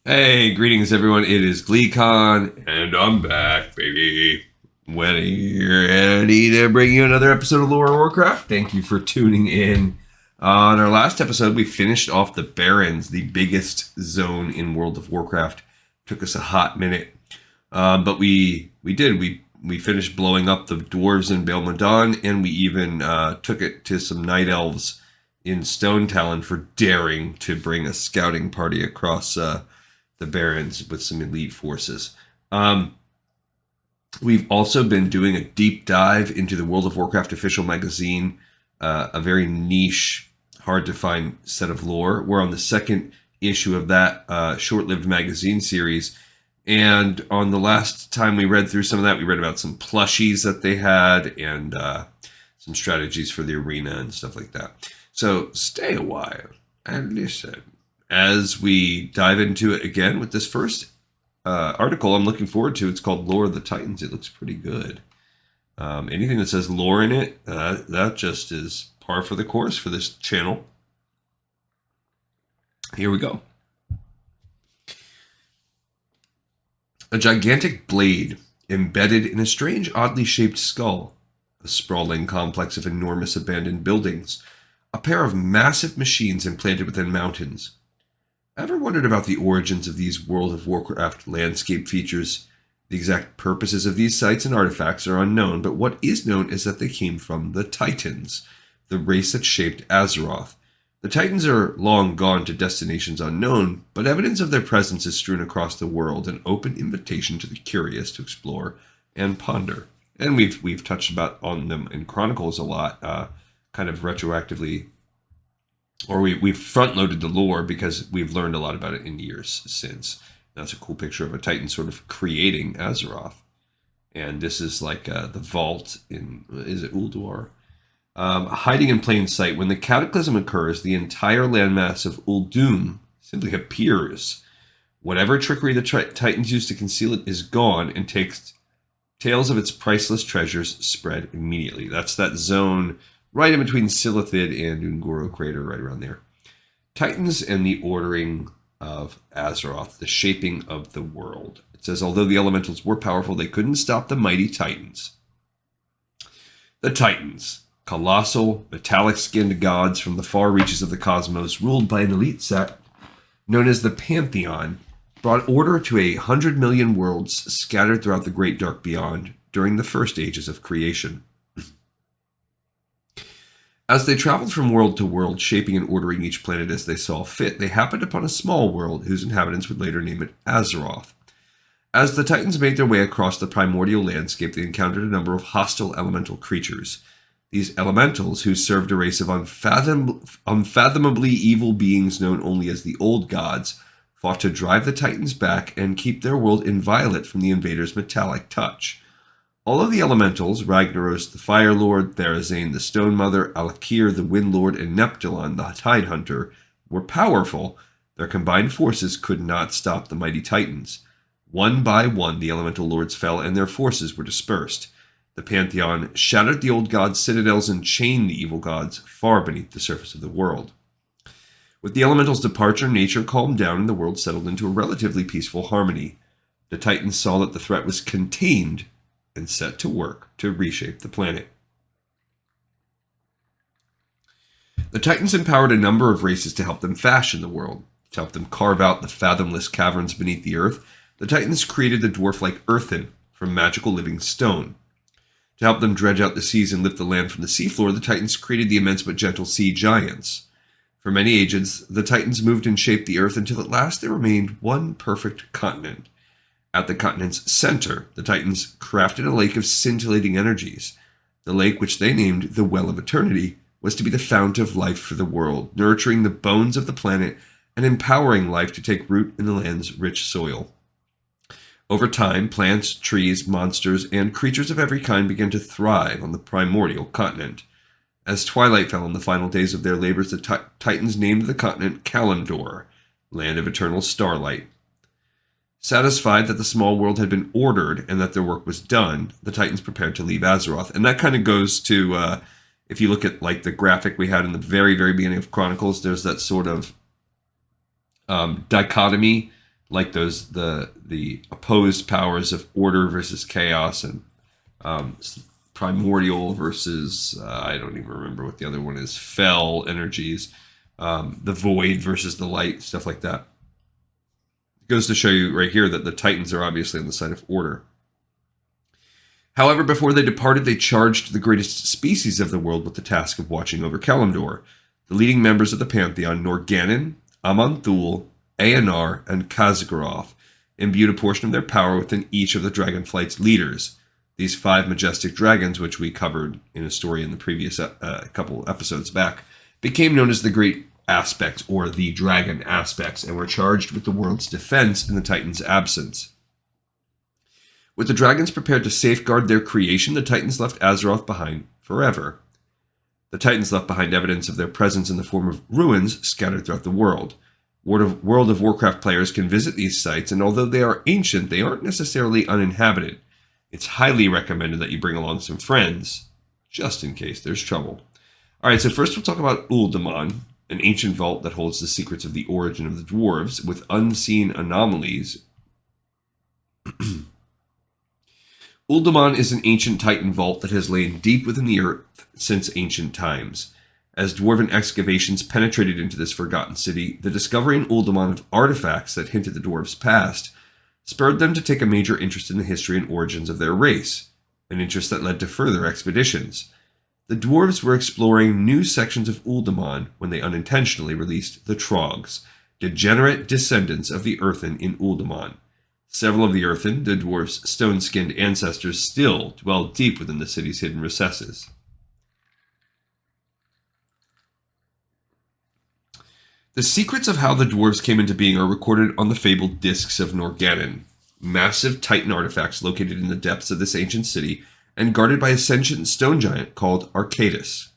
Hey, greetings everyone. It is GleeCon, and I'm back, baby. Ready to bring you another episode of Lore of Warcraft. Thank you for tuning in. On our last episode, we finished off the Barrens, the biggest zone in World of Warcraft. Took us a hot minute, but we did. We finished blowing up the dwarves in Baal Madan, and we even took it to some night elves in Stone Talon for daring to bring a scouting party across the Barrens with some elite forces. We've also been doing a deep dive into the World of Warcraft Official Magazine, a very niche, hard to find set of lore. We're on the second issue of that short-lived magazine series. And on the last time we read through some of that, we read about some plushies that they had and some strategies for the arena and stuff like that. So stay a while and listen as we dive into it again with this first article I'm looking forward to. It's called Lore of the Titans. It looks pretty good. Anything that says lore in it, that just is par for the course for this channel. Here we go. A gigantic blade embedded in a strange, oddly shaped skull. A sprawling complex of enormous abandoned buildings. A pair of massive machines implanted within mountains. Ever wondered about the origins of these World of Warcraft landscape features? The exact purposes of these sites and artifacts are unknown, but what is known is that they came from the Titans, the race that shaped Azeroth. The Titans are long gone to destinations unknown, but evidence of their presence is strewn across the world, an open invitation to the curious to explore and ponder. And we've touched on them in Chronicles a lot, kind of retroactively. Or we've front-loaded the lore because we've learned a lot about it in years since. That's a cool picture of a Titan sort of creating Azeroth. And this is like the vault in, is it Ulduar? Hiding in plain sight. When the cataclysm occurs, the entire landmass of Uldum simply appears. Whatever trickery the Titans used to conceal it is gone, and takes tales of its priceless treasures spread immediately. That's that zone right in between Silithid and Ungoro Crater, right around there. Titans and the ordering of Azeroth, the shaping of the world. It says, although the elementals were powerful, they couldn't stop the mighty Titans. The Titans, colossal, metallic-skinned gods from the far reaches of the cosmos, ruled by an elite set known as the Pantheon, brought order to 100 million worlds scattered throughout the great dark beyond during the first ages of creation. As they traveled from world to world, shaping and ordering each planet as they saw fit, they happened upon a small world whose inhabitants would later name it Azeroth. As the Titans made their way across the primordial landscape, they encountered a number of hostile elemental creatures. These elementals, who served a race of unfathomably evil beings known only as the Old Gods, fought to drive the Titans back and keep their world inviolate from the invaders' metallic touch. All of the elementals, Ragnaros the Fire Lord, Therazane the Stone Mother, Alakir the Wind Lord, and Neptulon the Tide Hunter, were powerful. Their combined forces could not stop the mighty Titans. One by one, the elemental lords fell and their forces were dispersed. The Pantheon shattered the old gods' citadels and chained the evil gods far beneath the surface of the world. With the elementals' departure, nature calmed down and the world settled into a relatively peaceful harmony. The Titans saw that the threat was contained and set to work to reshape the planet. The Titans empowered a number of races to help them fashion the world, to help them carve out the fathomless caverns beneath the earth. The Titans created the dwarf-like earthen from magical living stone. To help them dredge out the seas and lift the land from the seafloor, the Titans created the immense but gentle sea giants. For many ages, the Titans moved and shaped the earth until at last there remained one perfect continent. At the continent's center, the Titans crafted a lake of scintillating energies. The lake, which they named the Well of Eternity, was to be the fount of life for the world, nurturing the bones of the planet and empowering life to take root in the land's rich soil. Over time, plants, trees, monsters, and creatures of every kind began to thrive on the primordial continent. As twilight fell in the final days of their labors, the Titans named the continent Kalimdor, Land of Eternal Starlight. Satisfied that the small world had been ordered and that their work was done, the Titans prepared to leave Azeroth. And that kind of goes to, if you look at like the graphic we had in the very, very beginning of Chronicles, there's that sort of dichotomy like those the opposed powers of order versus chaos, and um, primordial versus I don't even remember what the other one is. Fell energies, the void versus the light, stuff like that. It goes to show you right here that the Titans are obviously on the side of order. However, before they departed, they charged the greatest species of the world with the task of watching over Kalimdor. The leading members of the pantheon, Norgannon, Aman'Thul, Aenar, and Khaz'goroth, imbued a portion of their power within each of the Dragonflight's leaders. These 5 majestic dragons, which we covered in a story in the previous couple episodes back, became known as the Great Aspects, or the Dragon Aspects, and were charged with the world's defense in the Titans' absence. With the dragons prepared to safeguard their creation, the Titans left Azeroth behind forever. The Titans left behind evidence of their presence in the form of ruins scattered throughout the world. World of Warcraft players can visit these sites, and although they are ancient, they aren't necessarily uninhabited. It's highly recommended that you bring along some friends, just in case there's trouble. Alright, so first we'll talk about Uldaman, an ancient vault that holds the secrets of the origin of the dwarves, with unseen anomalies. Uldaman is an ancient Titan vault that has lain deep within the earth since ancient times. As dwarven excavations penetrated into this forgotten city, the discovery in Uldaman of artifacts that hint at the dwarves' past spurred them to take a major interest in the history and origins of their race, an interest that led to further expeditions. The dwarves were exploring new sections of Uldaman when they unintentionally released the Trogs, degenerate descendants of the Earthen in Uldaman. Several of the Earthen, the dwarves' stone-skinned ancestors, still dwell deep within the city's hidden recesses. The secrets of how the dwarves came into being are recorded on the fabled discs of Norgannon, massive Titan artifacts located in the depths of this ancient city and guarded by a sentient stone giant called Arcadus.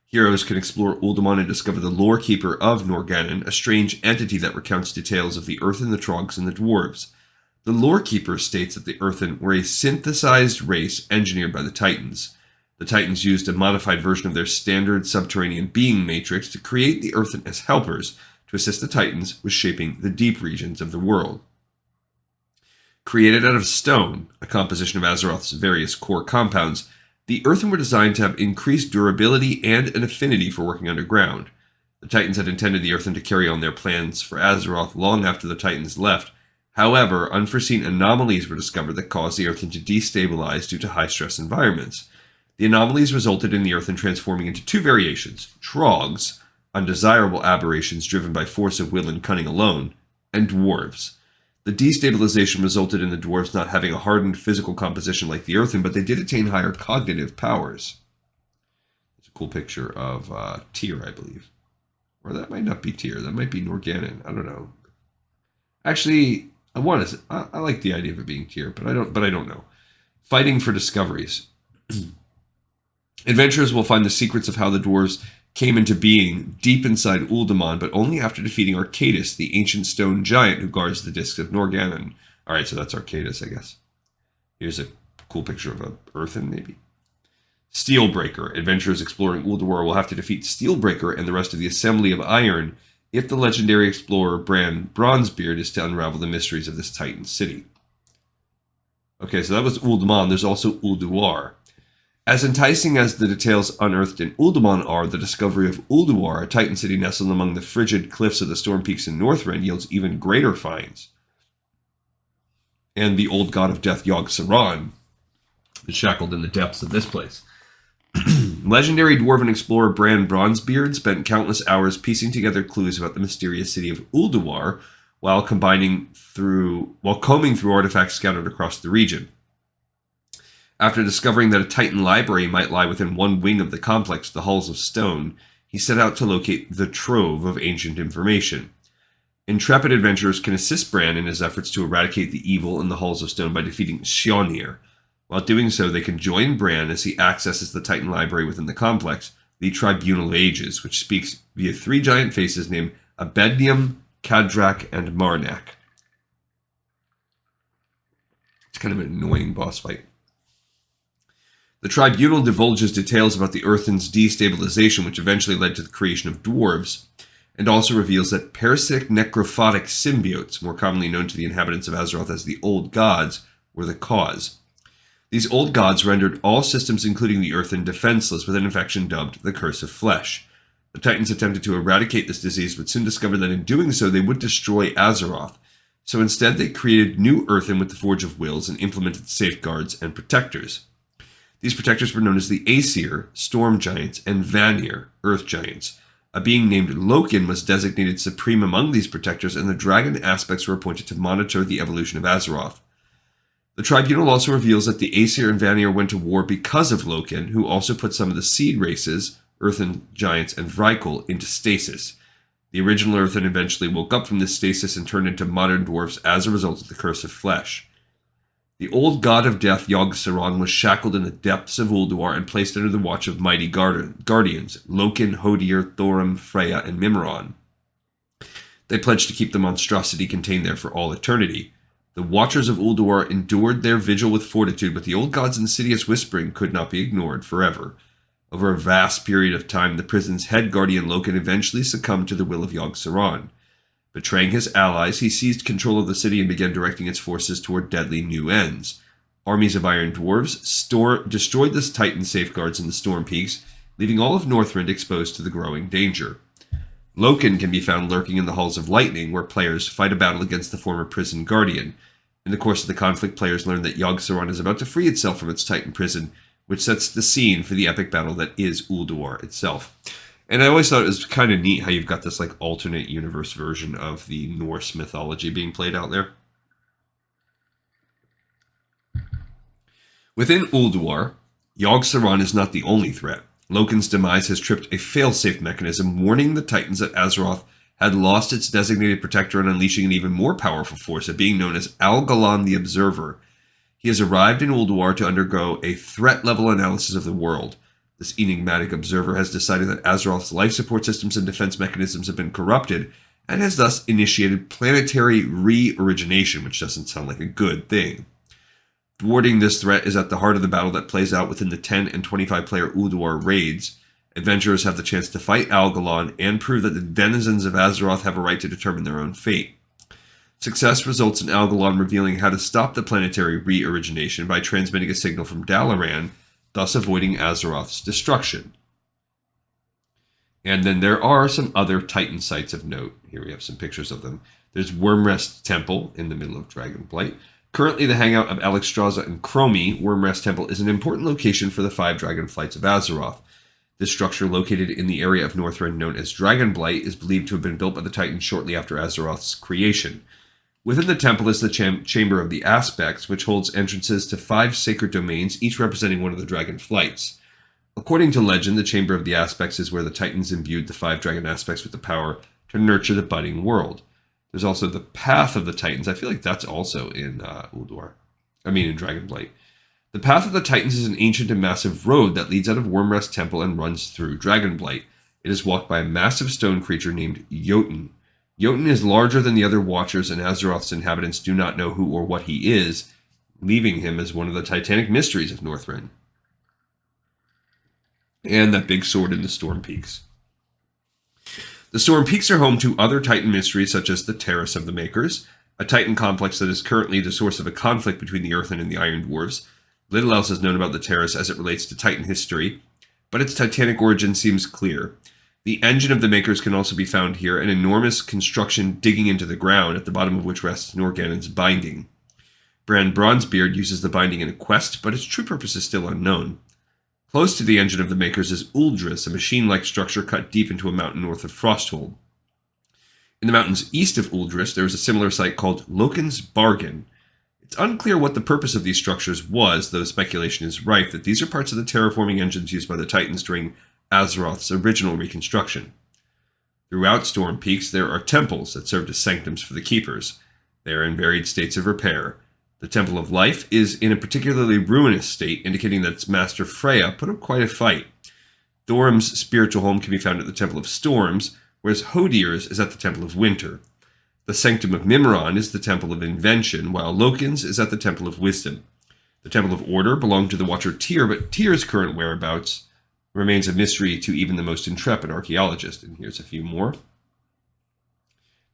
Heroes can explore Uldaman and discover the lore keeper of Norgannon, a strange entity that recounts details of the Earthen, the Trogs, and the dwarves. The lore keeper states that the Earthen were a synthesized race engineered by the Titans. The Titans used a modified version of their standard subterranean being matrix to create the Earthen as helpers to assist the Titans with shaping the deep regions of the world. Created out of stone, a composition of Azeroth's various core compounds, the Earthen were designed to have increased durability and an affinity for working underground. The Titans had intended the Earthen to carry on their plans for Azeroth long after the Titans left. However, unforeseen anomalies were discovered that caused the Earthen to destabilize due to high-stress environments. The anomalies resulted in the Earthen transforming into 2 variations: Trogs, undesirable aberrations driven by force of will and cunning alone, and dwarves. The destabilization resulted in the dwarves not having a hardened physical composition like the Earthen, but they did attain higher cognitive powers. It's a cool picture of Tyr, I believe. Or that might not be Tyr, that might be Norgannon, I don't know. Actually, I like the idea of it being Tyr, but I don't know. Fighting for discoveries. Adventurers will find the secrets of how the dwarves came into being deep inside Uldaman, but only after defeating Arcadus, the ancient stone giant who guards the discs of Norgannon. Alright, so that's Arcadus, I guess. Here's a cool picture of a Earthen, maybe. Steelbreaker. Adventurers exploring Ulduar will have to defeat Steelbreaker and the rest of the Assembly of Iron if the legendary explorer Bran Bronzebeard is to unravel the mysteries of this Titan city. Okay, so that was Uldaman. There's also Ulduar. As enticing as the details unearthed in Uldaman are, the discovery of Ulduar, a Titan city nestled among the frigid cliffs of the Storm Peaks in Northrend, yields even greater finds. And the old god of death, Yogg-Saron, is shackled in the depths of this place. Legendary dwarven explorer Bran Bronzebeard spent countless hours piecing together clues about the mysterious city of Ulduar while combing through artifacts scattered across the region. After discovering that a Titan library might lie within one wing of the complex, the Halls of Stone, he set out to locate the trove of ancient information. Intrepid adventurers can assist Bran in his efforts to eradicate the evil in the Halls of Stone by defeating Shionir. While doing so, they can join Bran as he accesses the Titan library within the complex, the Tribunal of Ages, which speaks via 3 giant faces named Abednium, Kadrak, and Marnak. It's kind of an annoying boss fight. The Tribunal divulges details about the Earthen's destabilization, which eventually led to the creation of dwarves. and also reveals that parasitic necrophotic symbiotes, more commonly known to the inhabitants of Azeroth as the Old Gods, were the cause. These old gods rendered all systems, including the Earthen, defenseless with an infection dubbed the Curse of Flesh. The Titans attempted to eradicate this disease, but soon discovered that in doing so they would destroy Azeroth. So instead they created new Earthen with the Forge of Wills and implemented safeguards and protectors. These protectors were known as the Aesir, Storm Giants, and Vanir, Earth Giants. A being named Loken was designated supreme among these protectors, and the dragon aspects were appointed to monitor the evolution of Azeroth. The tribunal also reveals that the Aesir and Vanir went to war because of Loken, who also put some of the seed races, Earthen Giants and Vrykul, into stasis. The original Earthen eventually woke up from this stasis and turned into modern dwarves as a result of the Curse of Flesh. The old god of death, Yogg-Saron, was shackled in the depths of Ulduar and placed under the watch of mighty guardians, Loken, Hodir, Thorim, Freya, and Mimiron. They pledged to keep the monstrosity contained there for all eternity. The Watchers of Ulduar endured their vigil with fortitude, but the old god's insidious whispering could not be ignored forever. Over a vast period of time, the prison's head guardian Loken eventually succumbed to the will of Yogg-Saron. Betraying his allies, he seized control of the city and began directing its forces toward deadly new ends. Armies of iron dwarves destroyed the Titan safeguards in the Storm Peaks, leaving all of Northrend exposed to the growing danger. Loken can be found lurking in the Halls of Lightning, where players fight a battle against the former prison guardian. In the course of the conflict, players learn that Yogg-Saron is about to free itself from its Titan prison, which sets the scene for the epic battle that is Ulduar itself. And I always thought it was kind of neat how you've got this like alternate universe version of the Norse mythology being played out there. Within Ulduar, Yogg-Saron is not the only threat. Loken's demise has tripped a failsafe mechanism, warning the Titans that Azeroth had lost its designated protector and unleashing an even more powerful force, a being known as Algalon the Observer. He has arrived in Ulduar to undergo a threat-level analysis of the world. This enigmatic observer has decided that Azeroth's life support systems and defense mechanisms have been corrupted, and has thus initiated planetary re-origination, which doesn't sound like a good thing. Thwarting this threat is at the heart of the battle that plays out within the 10 and 25-player Ulduar raids. Adventurers have the chance to fight Algalon and prove that the denizens of Azeroth have a right to determine their own fate. Success results in Algalon revealing how to stop the planetary re-origination by transmitting a signal from Dalaran, thus avoiding Azeroth's destruction. And then there are some other Titan sites of note. Here we have some pictures of them. There's Wyrmrest Temple in the middle of Dragonblight. Currently the hangout of Alexstrasza and Chromie, Wyrmrest Temple is an important location for the 5 Dragonflights of Azeroth. This structure, located in the area of Northrend known as Dragonblight, is believed to have been built by the Titans shortly after Azeroth's creation. Within the temple is the Chamber of the Aspects, which holds entrances to 5 sacred domains, each representing one of the dragon flights. According to legend, the Chamber of the Aspects is where the Titans imbued the 5 dragon aspects with the power to nurture the budding world. There's also the Path of the Titans. I feel like that's also in Ulduar. in Dragonblight. The Path of the Titans is an ancient and massive road that leads out of Wyrmrest Temple and runs through Dragonblight. It is walked by a massive stone creature named Jotun. Jotun is larger than the other Watchers, and Azeroth's inhabitants do not know who or what he is, leaving him as one of the titanic mysteries of Northrend. And that big sword in the Storm Peaks. The Storm Peaks are home to other Titan mysteries such as the Terrace of the Makers, a Titan complex that is currently the source of a conflict between the Earthen and the Iron Dwarves. Little else is known about the Terrace as it relates to Titan history, but its titanic origin seems clear. The engine of the Makers can also be found here, an enormous construction digging into the ground, at the bottom of which rests Norgannon's binding. Bran Bronzebeard uses the binding in a quest, but its true purpose is still unknown. Close to the engine of the Makers is Uldris, a machine-like structure cut deep into a mountain north of Frosthold. In the mountains east of Uldris, there is a similar site called Loken's Bargain. It's unclear what the purpose of these structures was, though speculation is rife that these are parts of the terraforming engines used by the Titans during Azeroth's original reconstruction. Throughout Storm Peaks, there are temples that served as sanctums for the Keepers. They are in varied states of repair. The Temple of Life is in a particularly ruinous state, indicating that its master Freya put up quite a fight. Thorim's spiritual home can be found at the Temple of Storms, whereas Hodir's is at the Temple of Winter. The Sanctum of Mimiron is the Temple of Invention, while Loken's is at the Temple of Wisdom. The Temple of Order belonged to the Watcher Tyr, but Tyr's current whereabouts remains a mystery to even the most intrepid archaeologist. And here's a few more.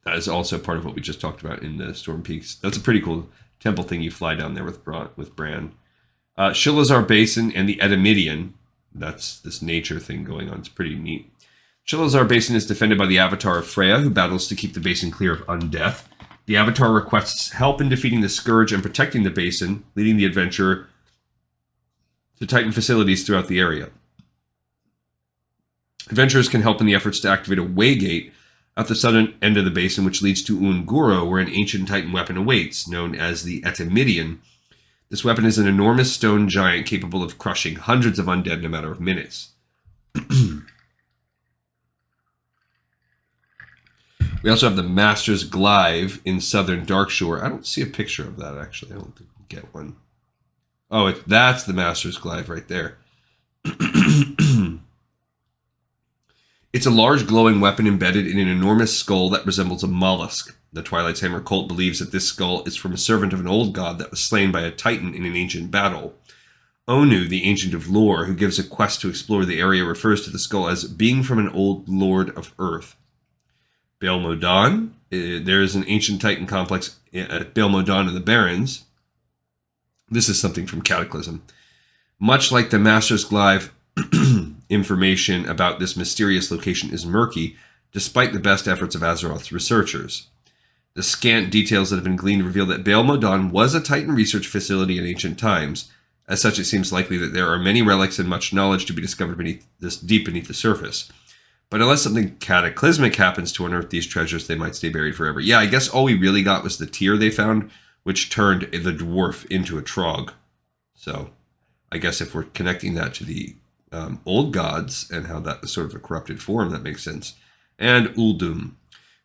That is also part of what we just talked about in the Storm Peaks. That's a pretty cool temple thing you fly down there with Bran. Shilazar Basin and the Edemidian. That's this nature thing going on. It's pretty neat. Shilazar Basin is defended by the Avatar of Freya, who battles to keep the basin clear of undeath. The Avatar requests help in defeating the Scourge and protecting the basin, leading the adventurer to tighten facilities throughout the area. Adventurers can help in the efforts to activate a waygate at the southern end of the basin, which leads to Unguro, where an ancient Titan weapon awaits, known as the Etemidian. This weapon is an enormous stone giant capable of crushing hundreds of undead in a matter of minutes. We also have the Master's Glaive in southern Darkshore. I don't see a picture of that, actually. I don't think we'll get one. Oh, that's the Master's Glaive right there. It's a large glowing weapon embedded in an enormous skull that resembles a mollusk. The Twilight's Hammer cult believes that this skull is from a servant of an old god that was slain by a titan in an ancient battle. Onu, the Ancient of Lore, who gives a quest to explore the area, refers to the skull as being from an old lord of Earth. Baal Modan, there is an ancient titan complex at Baal Modan in the Barrens. This is something from Cataclysm. Much like the Master's Glaive, information about this mysterious location is murky, despite the best efforts of Azeroth's researchers. The scant details that have been gleaned reveal that Baal Modan was a Titan research facility in ancient times. As such, it seems likely that there are many relics and much knowledge to be discovered deep beneath the surface. But unless something cataclysmic happens to unearth these treasures, they might stay buried forever. Yeah, I guess all we really got was the tear they found, which turned the dwarf into a trog. So, I guess if we're connecting that to the old gods and how that was sort of a corrupted form, that makes sense. And Uldum.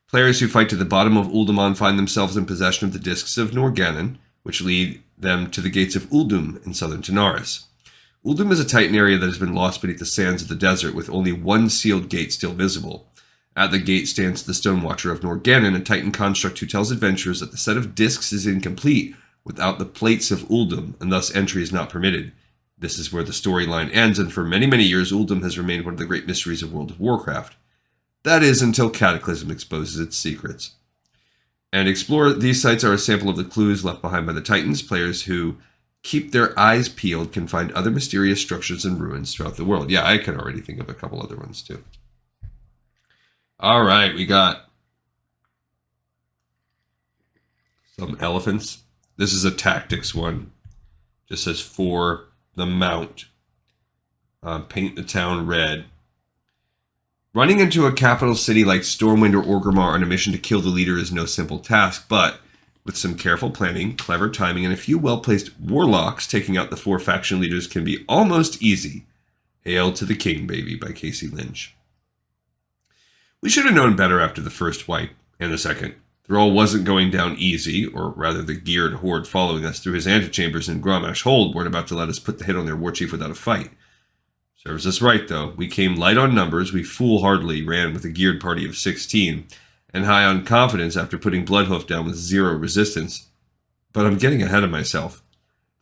Players who fight to the bottom of Uldaman find themselves in possession of the discs of Norgannon, which lead them to the gates of Uldum in southern Tanaris. Uldum is a Titan area that has been lost beneath the sands of the desert, with only one sealed gate still visible. At the gate stands the Stonewatcher of Norgannon, a Titan construct who tells adventurers that the set of discs is incomplete without the plates of Uldum, and thus entry is not permitted. This is where the storyline ends, and for many, many years, Uldum has remained one of the great mysteries of World of Warcraft. That is, until Cataclysm exposes its secrets. And these sites are a sample of the clues left behind by the Titans. Players who keep their eyes peeled can find other mysterious structures and ruins throughout the world. Yeah, I can already think of a couple other ones, too. All right, we got some elephants. This is a tactics one. Just says for the mount. Paint the town red. Running into a capital city like Stormwind or Orgrimmar on a mission to kill the leader is no simple task, but with some careful planning, clever timing, and a few well-placed warlocks, taking out the 4 faction leaders can be almost easy. Hail to the King, baby, by Casey Lynch. We should have known better after the first wipe, and the second. Thrall wasn't going down easy, or rather the geared horde following us through his antechambers in Grommash Hold weren't about to let us put the hit on their warchief without a fight. Serves us right, though. We came light on numbers, we foolhardily ran with a geared party of 16, and high on confidence after putting Bloodhoof down with 0 resistance. But I'm getting ahead of myself.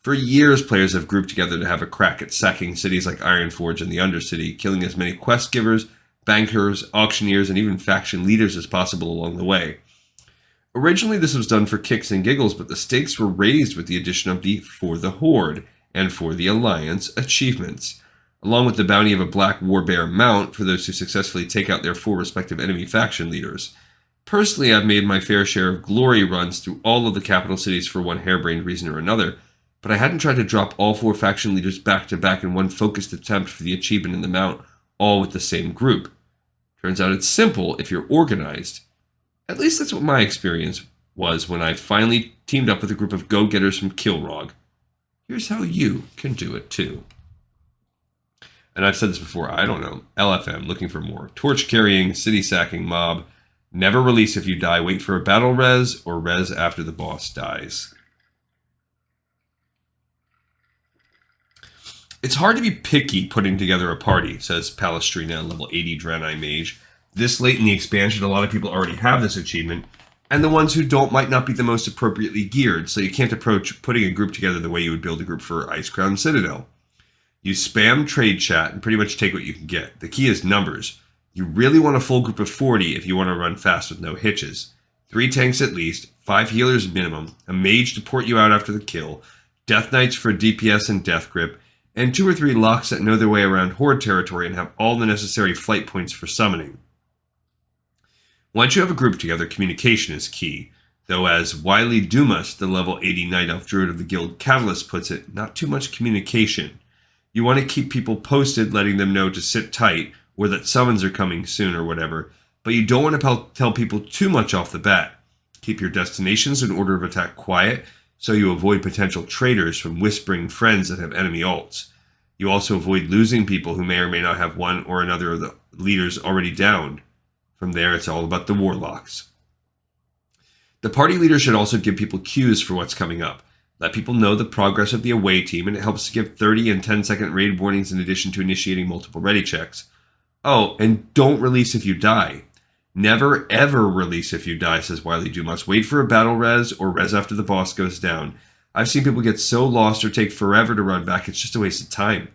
For years, players have grouped together to have a crack at sacking cities like Ironforge and the Undercity, killing as many quest givers, bankers, auctioneers, and even faction leaders as possible along the way. Originally, this was done for kicks and giggles, but the stakes were raised with the addition of the For the Horde and For the Alliance achievements, along with the bounty of a black warbear mount for those who successfully take out their 4 respective enemy faction leaders. Personally, I've made my fair share of glory runs through all of the capital cities for one harebrained reason or another, but I hadn't tried to drop all 4 faction leaders back to back in one focused attempt for the achievement in the mount, all with the same group. Turns out it's simple if you're organized. At least that's what my experience was when I finally teamed up with a group of go-getters from Kilrog. Here's how you can do it too. And I've said this before, I don't know, LFM, looking for more. Torch-carrying, city-sacking mob. Never release if you die. Wait for a battle res or res after the boss dies. It's hard to be picky putting together a party, says Palestrina, level 80 Draenei Mage. This late in the expansion, a lot of people already have this achievement, and the ones who don't might not be the most appropriately geared, so you can't approach putting a group together the way you would build a group for Icecrown Citadel. You spam trade chat and pretty much take what you can get. The key is numbers. You really want a full group of 40 if you want to run fast with no hitches. 3 tanks at least, 5 healers minimum, a mage to port you out after the kill, Death Knights for DPS and Death Grip, and 2 or 3 locks that know their way around Horde territory and have all the necessary flight points for summoning. Once you have a group together, communication is key, though as Wily Dumas, the level 80 Night Elf Druid of the Guild Catalyst puts it, not too much communication. You want to keep people posted, letting them know to sit tight, or that summons are coming soon or whatever, but you don't want to tell people too much off the bat. Keep your destinations and order of attack quiet, so you avoid potential traitors from whispering friends that have enemy ults. You also avoid losing people who may or may not have one or another of the leaders already downed. From there, it's all about the warlocks. The party leader should also give people cues for what's coming up. Let people know the progress of the away team, and it helps to give 30 and 10-second raid warnings in addition to initiating multiple ready checks. Oh, and don't release if you die. Never ever release if you die, says Wily Dumas. Wait for a battle res or res after the boss goes down. I've seen people get so lost or take forever to run back, it's just a waste of time.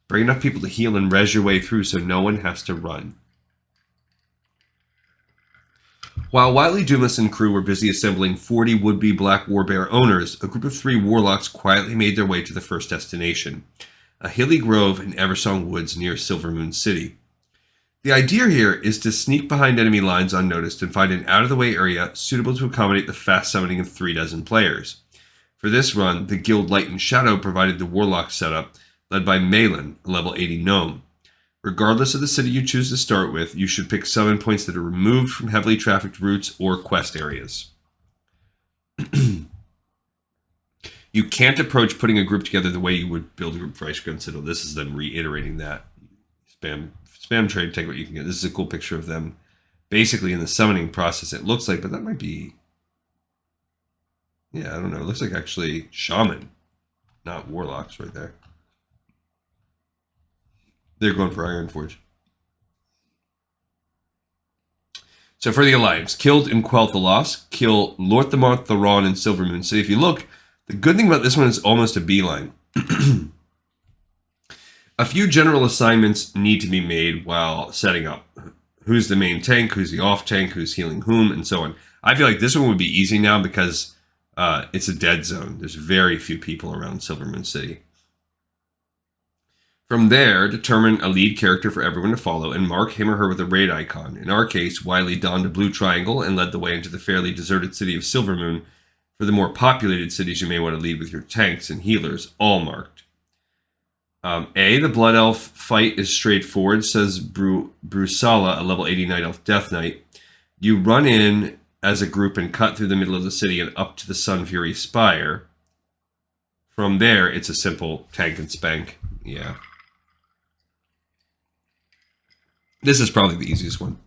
Bring enough people to heal and res your way through so no one has to run. While Wily Dumas and crew were busy assembling 40 would-be Black Warbear owners, a group of 3 warlocks quietly made their way to the first destination, a hilly grove in Eversong Woods near Silvermoon City. The idea here is to sneak behind enemy lines unnoticed and find an out-of-the-way area suitable to accommodate the fast summoning of 36 players. For this run, the Guild Light and Shadow provided the warlock setup, led by Malin, a level 80 gnome. Regardless of the city you choose to start with, you should pick summon points that are removed from heavily trafficked routes or quest areas. You can't approach putting a group together the way you would build a group for Ice Gun Citadel. This is them reiterating that. Spam trade, take what you can get. This is a cool picture of them basically in the summoning process, it looks like, but that might be... Yeah, I don't know. It looks like actually Shaman, not Warlocks right there. They're going for Ironforge. So for the Alliance, killed and quell the loss, kill Lorthamar, Theron, and Silvermoon City. If you look, the good thing about this one is almost a beeline. A few general assignments need to be made while setting up. Who's the main tank, who's the off tank, who's healing whom, and so on. I feel like this one would be easy now because it's a dead zone. There's very few people around Silvermoon City. From there, determine a lead character for everyone to follow and mark him or her with a raid icon. In our case, Wily donned a blue triangle and led the way into the fairly deserted city of Silvermoon. For the more populated cities, you may want to lead with your tanks and healers, all marked. The Blood Elf fight is straightforward, says Brusala, a level 80 Night Elf Death Knight. You run in as a group and cut through the middle of the city and up to the Sun Fury Spire. From there, it's a simple tank and spank. Yeah. This is probably the easiest one.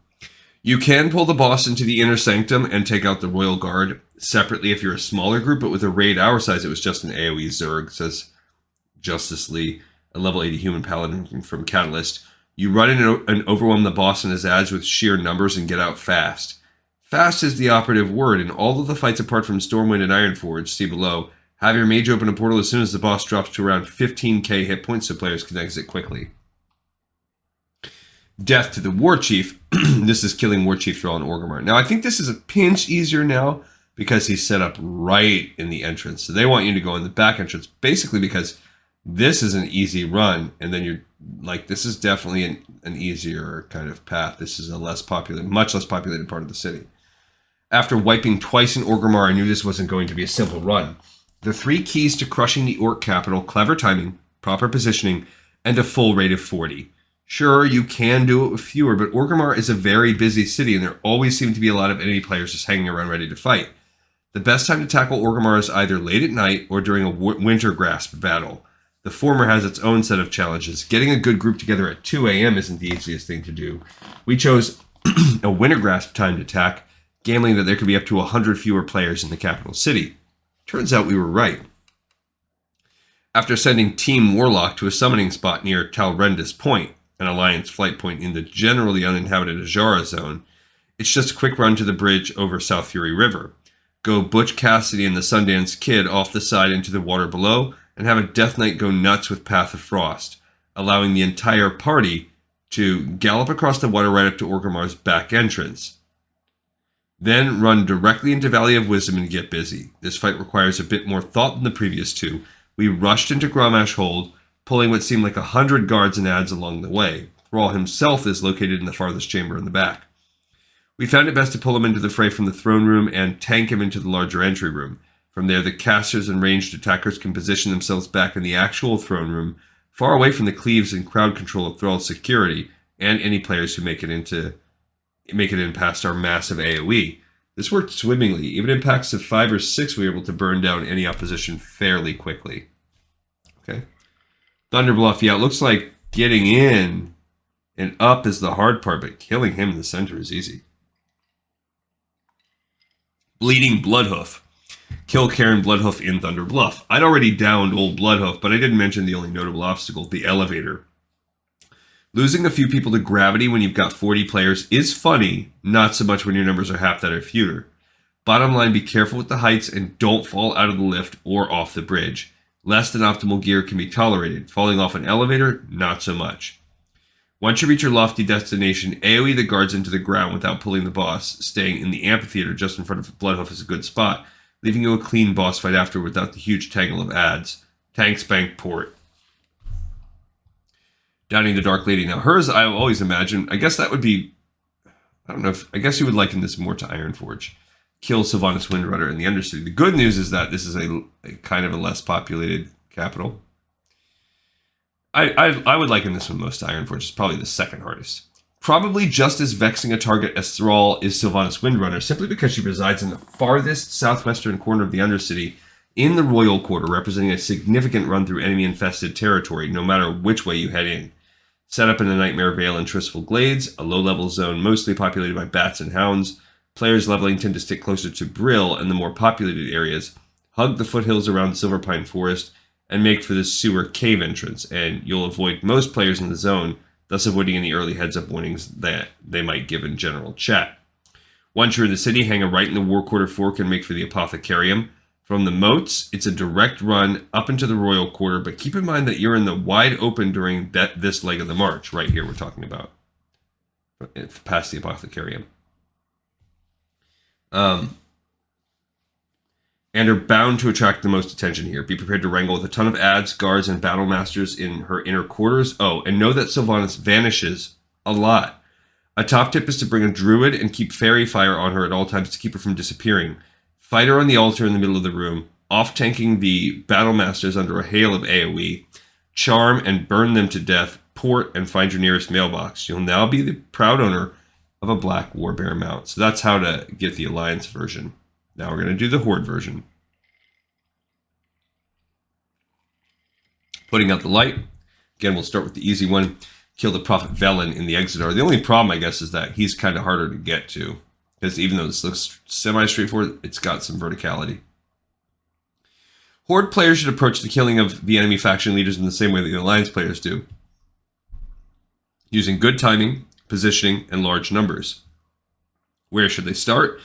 You can pull the boss into the inner sanctum and take out the Royal Guard separately if you're a smaller group, but with a raid our size, it was just an AoE Zerg, says Justice Lee, a level 80 human paladin from Catalyst. You run in and overwhelm the boss and his ads with sheer numbers and get out fast. Fast is the operative word, and all of the fights apart from Stormwind and Ironforge, see below, have your mage open a portal as soon as the boss drops to around 15k hit points so players can exit quickly. Death to the War Chief. This is killing War Chief Thrall and Orgrimmar. Now, I think this is a pinch easier now because he's set up right in the entrance. So they want you to go in the back entrance, basically because this is an easy run, and then you're like, this is definitely an easier kind of path. This is a less populated, much less populated part of the city. After wiping twice in Orgrimmar, I knew this wasn't going to be a simple run. The 3 keys to crushing the Orc capital: clever timing, proper positioning, and a full rate of 40. Sure, you can do it with fewer, but Orgrimmar is a very busy city, and there always seem to be a lot of enemy players just hanging around ready to fight. The best time to tackle Orgrimmar is either late at night or during a winter grasp battle. The former has its own set of challenges. Getting a good group together at 2 a.m. isn't the easiest thing to do. We chose a winter grasp time to attack, gambling that there could be up to 100 fewer players in the capital city. Turns out we were right. After sending Team Warlock to a summoning spot near Talrendis Point, an Alliance flight point in the generally uninhabited Ajara zone, it's just a quick run to the bridge over South Fury River. Go Butch Cassidy and the Sundance Kid off the side into the water below, and have a Death Knight go nuts with Path of Frost, allowing the entire party to gallop across the water right up to Orgrimmar's back entrance. Then run directly into Valley of Wisdom and get busy. This fight requires a bit more thought than the previous two. We rushed into Grommash Hold, pulling what seemed like 100 guards and adds along the way. Thrall himself is located in the farthest chamber in the back. We found it best to pull him into the fray from the throne room and tank him into the larger entry room. From there, the casters and ranged attackers can position themselves back in the actual throne room, far away from the cleaves and crowd control of Thrall's security, and any players who make it in past our massive AoE. This worked swimmingly. Even in packs of 5 or 6, we were able to burn down any opposition fairly quickly. Okay. Thunderbluff, yeah, it looks like getting in and up is the hard part, but killing him in the center is easy. Bleeding Bloodhoof. Kill Karen Bloodhoof in Thunder Bluff. I'd already downed old Bloodhoof, but I didn't mention the only notable obstacle, the elevator. Losing a few people to gravity when you've got 40 players is funny, not so much when your numbers are half that or fewer. Bottom line, be careful with the heights and don't fall out of the lift or off the bridge. Less than optimal gear can be tolerated. Falling off an elevator, not so much. Once you reach your lofty destination, AoE the guards into the ground without pulling the boss. Staying in the amphitheater just in front of Bloodhoof is a good spot, leaving you a clean boss fight after without the huge tangle of adds. Tank Spank Port. Downing the Dark Lady. Now hers, I always imagine, I guess that would be, I don't know if, I guess you would liken this more to Ironforge. Kill Sylvanas Windrunner in the Undercity. The good news is that this is a kind of a less populated capital. I would liken this one most to Ironforge. It's probably the second hardest. Probably just as vexing a target as Thrall is Sylvanas Windrunner, simply because she resides in the farthest southwestern corner of the Undercity, in the Royal Quarter, representing a significant run through enemy-infested territory, no matter which way you head in. Set up in the Nightmare Vale and Tristful Glades, a low-level zone mostly populated by bats and hounds, players leveling tend to stick closer to Brill and the more populated areas, hug the foothills around Silverpine Forest, and make for the sewer cave entrance, and you'll avoid most players in the zone, thus avoiding any early heads-up warnings that they might give in general chat. Once you're in the city, hang a right in the War Quarter Fork and make for the Apothecarium. From the moats, it's a direct run up into the Royal Quarter, but keep in mind that you're in the wide open during this leg of the march, right here we're talking about, past the Apothecarium. And are bound to attract the most attention here. Be prepared to wrangle with a ton of adds, guards, and battle masters in her inner quarters. Oh, and know that Sylvanas vanishes a lot. A top tip is to bring a druid and keep fairy fire on her at all times to keep her from disappearing. Fight her on the altar in the middle of the room, off-tanking the battle masters under a hail of AoE, charm and burn them to death, port, and find your nearest mailbox. You'll now be the proud owner of a black warbear mount. So that's how to get the Alliance version. Now we're going to do the Horde version. Putting out the light. Again, we'll start with the easy one. Kill the Prophet Velen in the Exodar. The only problem, I guess, is that he's kind of harder to get to. Because even though this looks semi-straightforward, it's got some verticality. Horde players should approach the killing of the enemy faction leaders in the same way that the Alliance players do. Using good timing, positioning, and large numbers. Where should they start?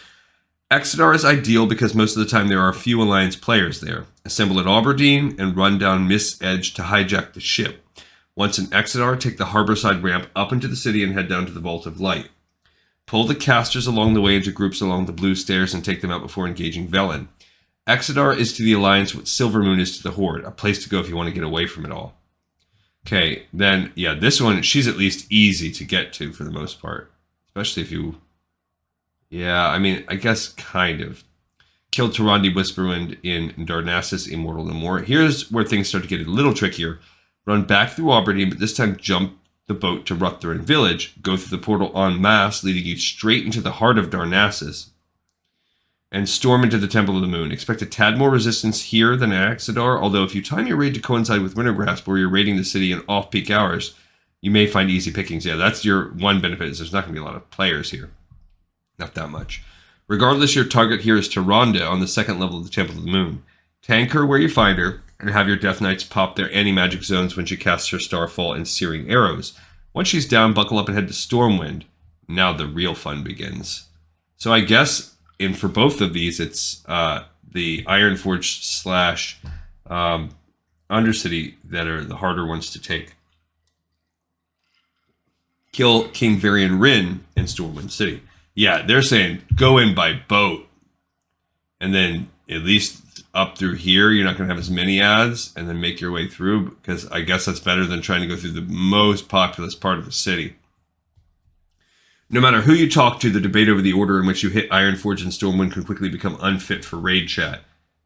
Exodar is ideal because most of the time there are few Alliance players there. Assemble at Aberdeen and run down Mist's Edge to hijack the ship. Once in Exodar, take the harborside ramp up into the city and head down to the Vault of Light. Pull the casters along the way into groups along the blue stairs and take them out before engaging Velen. Exodar is to the Alliance what Silvermoon is to the Horde, a place to go if you want to get away from it all. Okay, then, yeah, this one, she's at least easy to get to for the most part. Especially if you... Yeah, I mean, I guess kind of. Kill Tyrande Whisperwind in Darnassus, Immortal No More. Here's where things start to get a little trickier. Run back through Aberdeen, but this time jump the boat to Ruthurin Village. Go through the portal en masse, leading you straight into the heart of Darnassus. And storm into the Temple of the Moon. Expect a tad more resistance here than at Exodar, although if you time your raid to coincide with Wintergrasp, where you're raiding the city in off-peak hours, you may find easy pickings. Yeah, that's your one benefit, is there's not going to be a lot of players here. Not that much. Regardless, your target here is Tyrande on the second level of the Temple of the Moon. Tank her where you find her, and have your Death Knights pop their anti-magic zones when she casts her Starfall and Searing Arrows. Once she's down, buckle up and head to Stormwind. Now the real fun begins. So I guess, and for both of these, it's the Ironforge / Undercity that are the harder ones to take. Kill King Varian Rin in Stormwind City. Yeah, they're saying go in by boat. And then at least up through here, you're not going to have as many ads, and then make your way through, because I guess that's better than trying to go through the most populous part of the city. No matter who you talk to, the debate over the order in which you hit Ironforge and Stormwind can quickly become unfit for raid chat.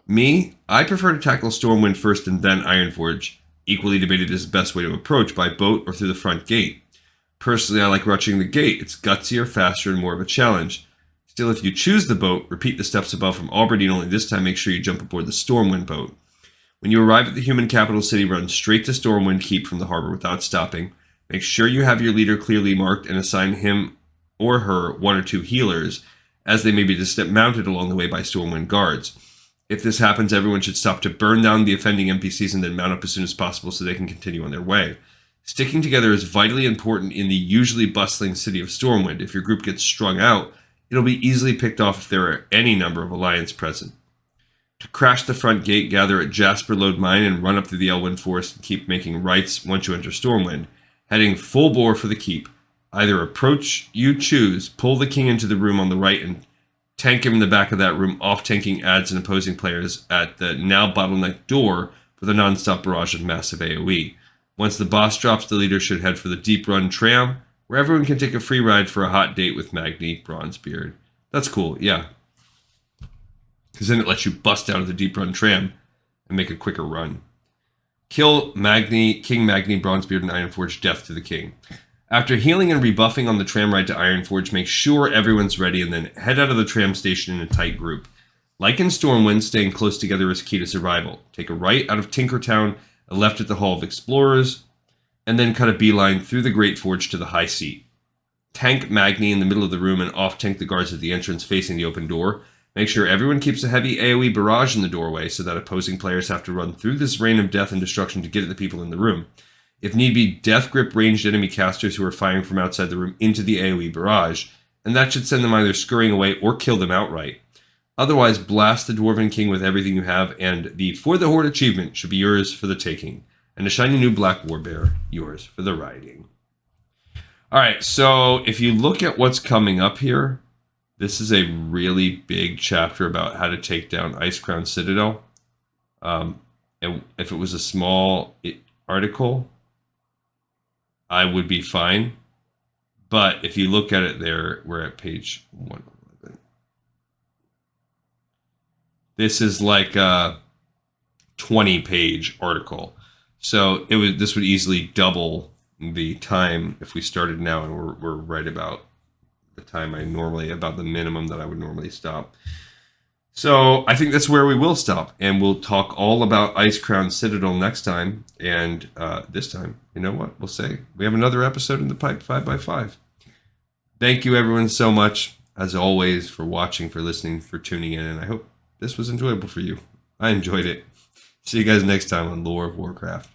Me, I prefer to tackle Stormwind first and then Ironforge. Equally debated is the best way to approach, by boat or through the front gate. Personally, I like rushing the gate. It's gutsier, faster, and more of a challenge. Still, if you choose the boat, repeat the steps above from Alberdine, only this time make sure you jump aboard the Stormwind boat. When you arrive at the human capital city, run straight to Stormwind Keep from the harbor without stopping. Make sure you have your leader clearly marked and assign him or her 1 or 2 healers, as they may be mounted along the way by Stormwind guards. If this happens, everyone should stop to burn down the offending NPCs and then mount up as soon as possible so they can continue on their way. Sticking together is vitally important in the usually bustling city of Stormwind. If your group gets strung out, it'll be easily picked off if there are any number of Alliance present. To crash the front gate, gather at Jasper Lode Mine and run up through the Elwyn Forest and keep making rights once you enter Stormwind, heading full bore for the keep. Either approach you choose, pull the king into the room on the right and tank him in the back of that room, off-tanking ads and opposing players at the now bottleneck door with a non-stop barrage of massive AoE. Once the boss drops, the leader should head for the Deep Run tram, where everyone can take a free ride for a hot date with Magni Bronzebeard. That's cool, yeah. Because then it lets you bust out of the Deep Run tram and make a quicker run. Kill King Magni Bronzebeard and Ironforge death to the king. After healing and rebuffing on the tram ride to Ironforge, make sure everyone's ready and then head out of the tram station in a tight group. Like in Stormwind, staying close together is key to survival. Take a right out of Tinkertown, a left at the Hall of Explorers, and then cut a beeline through the Great Forge to the High Seat. Tank Magni in the middle of the room and off-tank the guards at the entrance facing the open door. Make sure everyone keeps a heavy AoE barrage in the doorway so that opposing players have to run through this rain of death and destruction to get at the people in the room. If need be, death grip ranged enemy casters who are firing from outside the room into the AoE barrage, and that should send them either scurrying away or kill them outright. Otherwise, blast the Dwarven King with everything you have, and the For the Horde achievement should be yours for the taking. And a shiny new black warbear, yours for the riding. Alright, so if you look at what's coming up here, this is a really big chapter about how to take down Icecrown Citadel. And if it was a small article, I would be fine. But if you look at it there, we're at page 111. This is like a 20-page article. So this would easily double the time if we started now, and we're right about the time about the minimum that I would normally stop. So I think that's where we will stop, and we'll talk all about Icecrown Citadel next time. And this time, you know what? We'll say we have another episode in the pipe, 5x5. Thank you, everyone, so much, as always, for watching, for listening, for tuning in, and I hope this was enjoyable for you. I enjoyed it. See you guys next time on Lore of Warcraft.